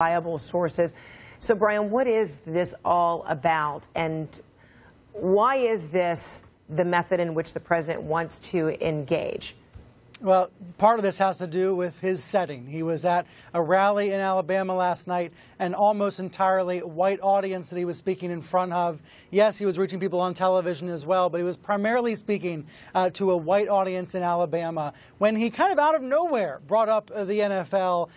reliable sources. So, Brian, what is this all about, and why is this the method in which the president wants to engage? Well, part of this has to do with his setting. He was at a rally in Alabama last night, an almost entirely white audience that he was speaking in front of. Yes, he was reaching people on television as well, but he was primarily speaking to a white audience in Alabama when he kind of out of nowhere brought up the NFL,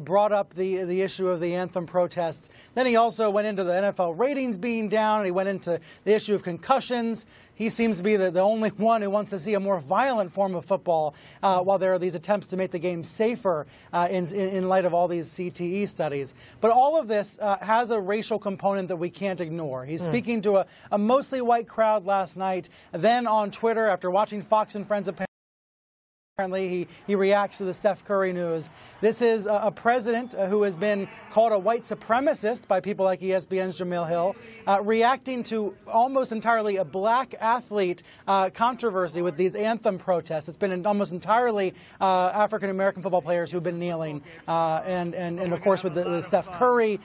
brought up the issue of the anthem protests. Then he also went into the NFL ratings being down, and he went into the issue of concussions. He seems to be the only one who wants to see a more violent form of football, while there are these attempts to make the game safer in light of all these CTE studies. But all of this has a racial component that we can't ignore. He's speaking to a mostly white crowd last night. Then on Twitter, after watching Fox and Friends, apparently he reacts to the Steph Curry news. This is a president who has been called a white supremacist by people like ESPN's Jamil Hill, reacting to almost entirely a black athlete controversy with these anthem protests. It's been almost entirely African-American football players who've been kneeling, and of course with Steph Curry,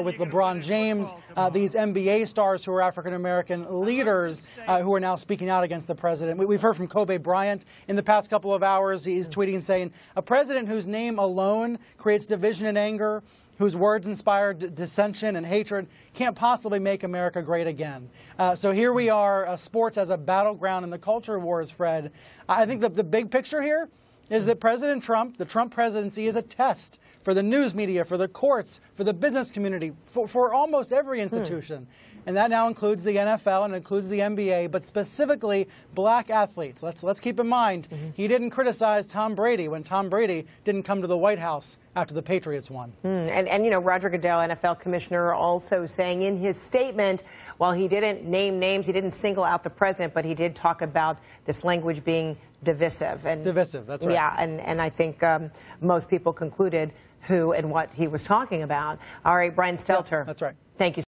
with LeBron James, these NBA stars who are African-American leaders who are now speaking out against the president. We've heard from Kobe Bryant in the past couple of hours. He's tweeting saying, a president whose name alone creates division and anger, whose words inspire dissension and hatred, can't possibly make America great again. So here we are, sports as a battleground in the culture wars, Fred. I think the big picture here is that President Trump, the Trump presidency, is a test for the news media, for the courts, for the business community, for almost every institution. And that now includes the NFL and includes the NBA, but specifically black athletes. Let's keep in mind, he didn't criticize Tom Brady when Tom Brady didn't come to the White House after the Patriots won. And you know, Roger Goodell, NFL commissioner, also saying in his statement, while he didn't name names, he didn't single out the president, but he did talk about this language being divisive. Divisive, that's right. Yeah, and I think most people concluded who and what he was talking about. All right, Brian Stelter. Yep, that's right. Thank you.